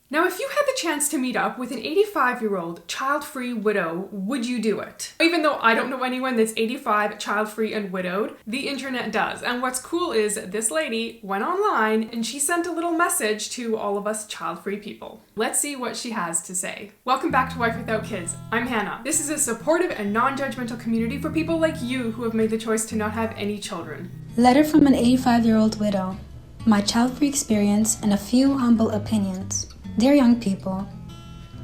Now, if you had the chance to meet up with an 85-year-old child-free widow, would you do it? Even though I don't know anyone that's 85, child-free, and widowed, the internet does. And what's cool is this lady went online and she sent a little message to all of us child-free people. Let's see what she has to say. Welcome back to Wife Without Kids. I'm Hannah. This is a supportive and non-judgmental community for people like you who have made the choice to not have any children. Letter from an 85-year-old widow. My child-free experience and a few humble opinions. Dear young people,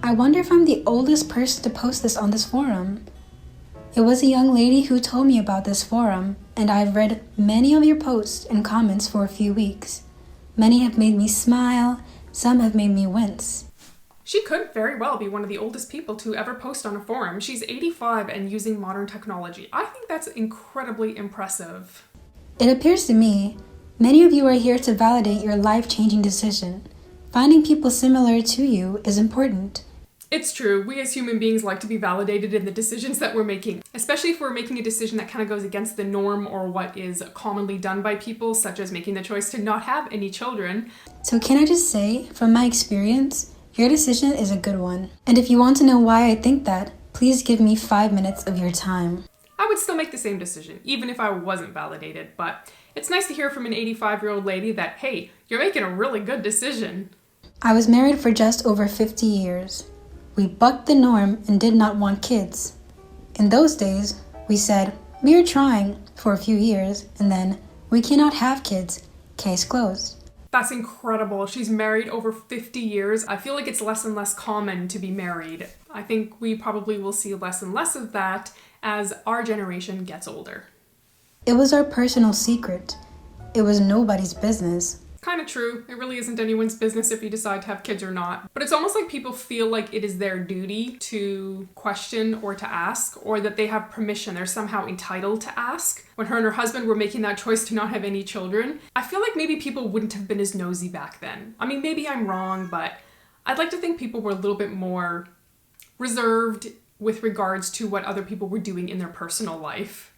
I wonder if I'm the oldest person to post this on this forum. It was a young lady who told me about this forum, and I've read many of your posts and comments for a few weeks. Many have made me smile, some have made me wince. She could very well be one of the oldest people to ever post on a forum. She's 85 and using modern technology. I think that's incredibly impressive. It appears to me, many of you are here to validate your life-changing decision. Finding people similar to you is important. It's true. We as human beings like to be validated in the decisions that we're making, especially if we're making a decision that kind of goes against the norm or what is commonly done by people, such as making the choice to not have any children. So can I just say, from my experience, your decision is a good one. And if you want to know why I think that, please give me 5 minutes of your time. I would still make the same decision, even if I wasn't validated, but it's nice to hear from an 85-year-old lady that, hey, you're making a really good decision. I was married for just over 50 years. We bucked the norm and did not want kids. In those days, we said, we are trying for a few years, and then we cannot have kids. Case closed. That's incredible. She's married over 50 years. I feel like it's less and less common to be married. I think we probably will see less and less of that as our generation gets older. It was our personal secret. It was nobody's business. Kind of true. It really isn't anyone's business if you decide to have kids or not. But it's almost like people feel like it is their duty to question or to ask, or that they have permission. They're somehow entitled to ask. When her and her husband were making that choice to not have any children, I feel like maybe people wouldn't have been as nosy back then. I mean, maybe I'm wrong, but I'd like to think people were a little bit more reserved with regards to what other people were doing in their personal life.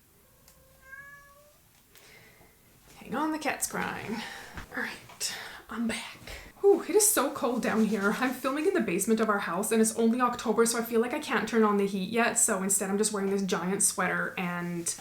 Hang on, the cat's crying. All right, I'm back. Ooh, it is so cold down here. I'm filming in the basement of our house and it's only October, so I feel like I can't turn on the heat yet. So instead I'm just wearing this giant sweater and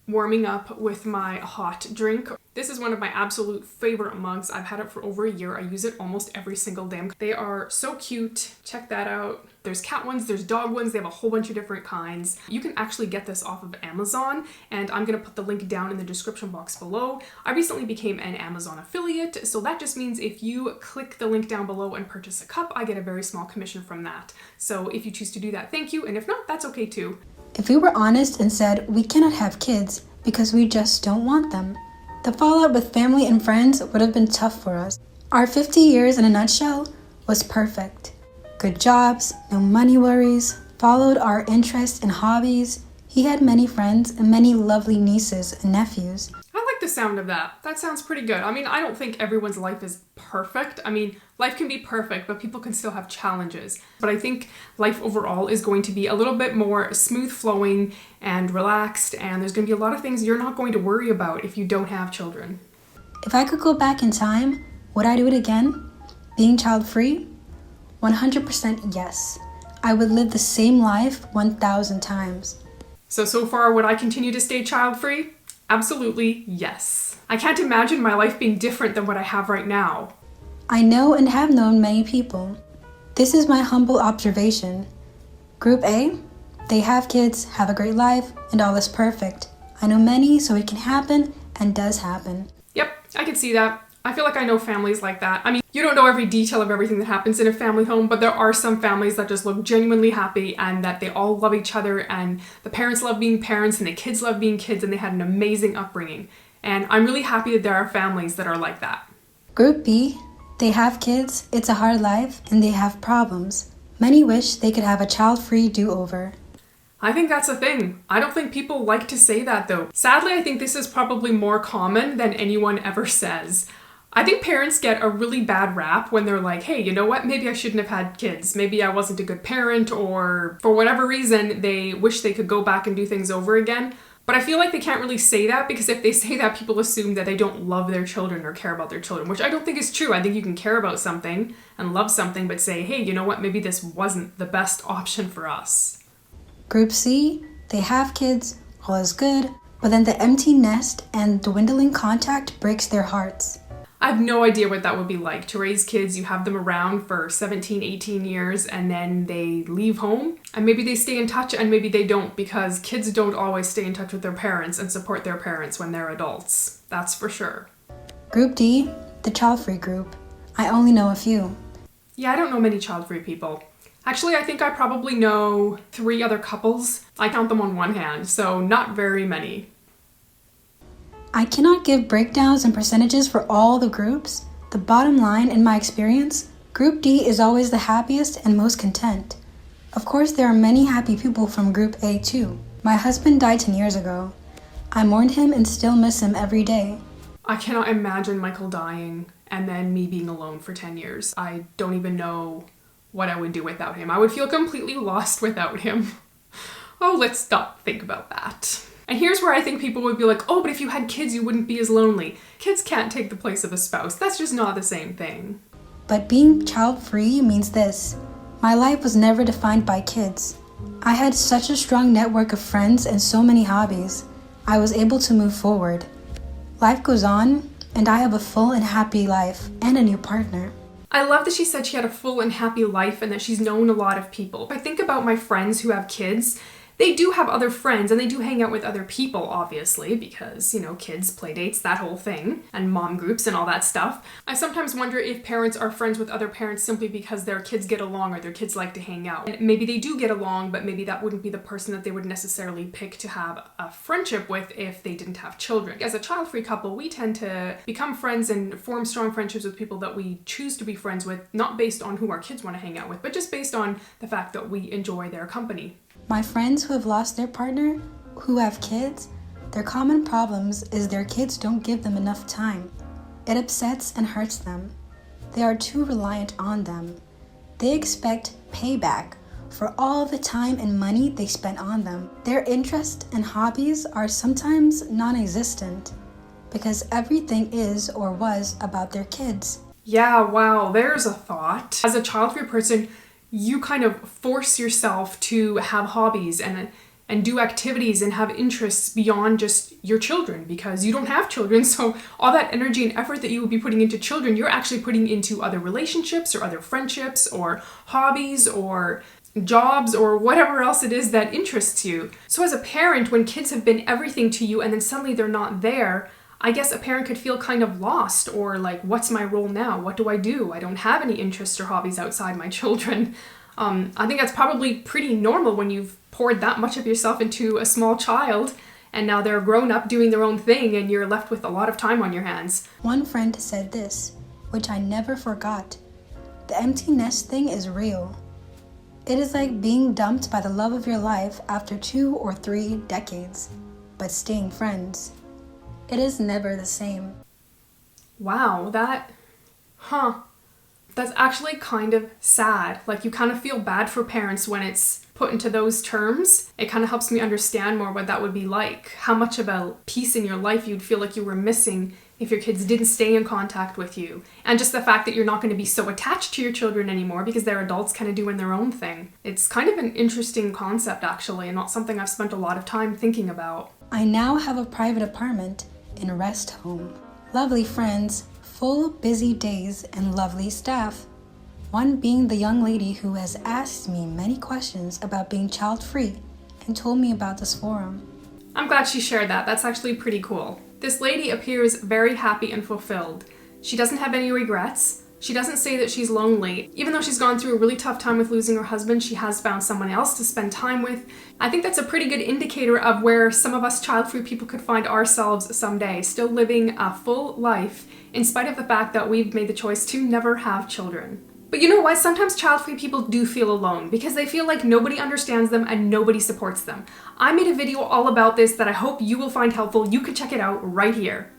warming up with my hot drink. This is one of my absolute favorite mugs. I've had it for over a year. I use it almost every single day. They are so cute. Check that out. There's cat ones, there's dog ones. They have a whole bunch of different kinds. You can actually get this off of Amazon, and I'm gonna put the link down in the description box below. I recently became an Amazon affiliate, so that just means if you click the link down below and purchase a cup, I get a very small commission from that. So if you choose to do that, thank you, and if not, that's okay too. If we were honest and said we cannot have kids because we just don't want them, the fallout with family and friends would have been tough for us. Our 50 years in a nutshell was perfect. Good jobs, no money worries, followed our interests and hobbies. He had many friends and many lovely nieces and nephews. I like the sound of that. That sounds pretty good. I mean, I don't think everyone's life is perfect. I mean, life can be perfect, but people can still have challenges. But I think life overall is going to be a little bit more smooth flowing and relaxed, and there's going to be a lot of things you're not going to worry about if you don't have children. If I could go back in time, would I do it again? Being child-free? 100% yes. I would live the same life 1,000 times. So far, would I continue to stay child-free? Absolutely yes. I can't imagine my life being different than what I have right now. I know and have known many people. This is my humble observation. Group A, they have kids, have a great life, and all is perfect. I know many, so it can happen and does happen. Yep, I can see that. I feel like I know families like that. I mean, you don't know every detail of everything that happens in a family home, but there are some families that just look genuinely happy and that they all love each other and the parents love being parents and the kids love being kids and they had an amazing upbringing. And I'm really happy that there are families that are like that. Group B, they have kids, it's a hard life, and they have problems. Many wish they could have a child-free do-over. I think that's a thing. I don't think people like to say that though. Sadly, I think this is probably more common than anyone ever says. I think parents get a really bad rap when they're like, hey, you know what? Maybe I shouldn't have had kids. Maybe I wasn't a good parent, or for whatever reason, they wish they could go back and do things over again. But I feel like they can't really say that, because if they say that, people assume that they don't love their children or care about their children, which I don't think is true. I think you can care about something and love something, but say, hey, you know what, maybe this wasn't the best option for us. Group C, they have kids, all is good, but then the empty nest and dwindling contact breaks their hearts. I have no idea what that would be like, to raise kids. You have them around for 17, 18 years and then they leave home, and maybe they stay in touch and maybe they don't, because kids don't always stay in touch with their parents and support their parents when they're adults. That's for sure. Group D, the child-free group. I only know a few. Yeah, I don't know many child-free people. Actually, I think I probably know 3 other couples. I count them on one hand, so not very many. I cannot give breakdowns and percentages for all the groups. The bottom line, in my experience, Group D is always the happiest and most content. Of course, there are many happy people from Group A too. My husband died 10 years ago. I mourned him and still miss him every day. I cannot imagine Michael dying and then me being alone for 10 years. I don't even know what I would do without him. I would feel completely lost without him. Oh, let's not think about that. And here's where I think people would be like, oh, but if you had kids, you wouldn't be as lonely. Kids can't take the place of a spouse. That's just not the same thing. But being child-free means this. My life was never defined by kids. I had such a strong network of friends and so many hobbies. I was able to move forward. Life goes on, and I have a full and happy life and a new partner. I love that she said she had a full and happy life and that she's known a lot of people. If I think about my friends who have kids, they do have other friends and they do hang out with other people, obviously, because, you know, kids, play dates, that whole thing, and mom groups and all that stuff. I sometimes wonder if parents are friends with other parents simply because their kids get along or their kids like to hang out. And maybe they do get along, but maybe that wouldn't be the person that they would necessarily pick to have a friendship with if they didn't have children. As a child-free couple, we tend to become friends and form strong friendships with people that we choose to be friends with, not based on who our kids want to hang out with, but just based on the fact that we enjoy their company. My friends who have lost their partner, who have kids, their common problems is their kids don't give them enough time. It upsets and hurts them. They are too reliant on them. They expect payback for all the time and money they spent on them. Their interests and hobbies are sometimes non-existent because everything is or was about their kids. Yeah, wow, there's a thought. As a child-free person, you kind of force yourself to have hobbies and do activities and have interests beyond just your children because you don't have children. So all that energy and effort that you would be putting into children, you're actually putting into other relationships or other friendships or hobbies or jobs or whatever else it is that interests you. So as a parent, when kids have been everything to you and then suddenly they're not there, I guess a parent could feel kind of lost or like, what's my role now? What do? I don't have any interests or hobbies outside my children. I think that's probably pretty normal when you've poured that much of yourself into a small child and now they're grown up doing their own thing and you're left with a lot of time on your hands. One friend said this, which I never forgot. The empty nest thing is real. It is like being dumped by the love of your life after 2 or 3 decades, but staying friends. It is never the same. Wow, that's actually kind of sad. Like, you kind of feel bad for parents when it's put into those terms. It kind of helps me understand more what that would be like. How much of a piece in your life you'd feel like you were missing if your kids didn't stay in contact with you. And just the fact that you're not going to be so attached to your children anymore because they're adults kind of doing their own thing. It's kind of an interesting concept, actually, and not something I've spent a lot of time thinking about. I now have a private apartment in a rest home. Lovely friends, full busy days, and lovely staff. One being the young lady who has asked me many questions about being child-free and told me about this forum. I'm glad she shared that. That's actually pretty cool. This lady appears very happy and fulfilled. She doesn't have any regrets. She doesn't say that she's lonely. Even though she's gone through a really tough time with losing her husband, she has found someone else to spend time with. I think that's a pretty good indicator of where some of us child-free people could find ourselves someday, still living a full life, in spite of the fact that we've made the choice to never have children. But you know what? Sometimes child-free people do feel alone because they feel like nobody understands them and nobody supports them. I made a video all about this that I hope you will find helpful. You could check it out right here.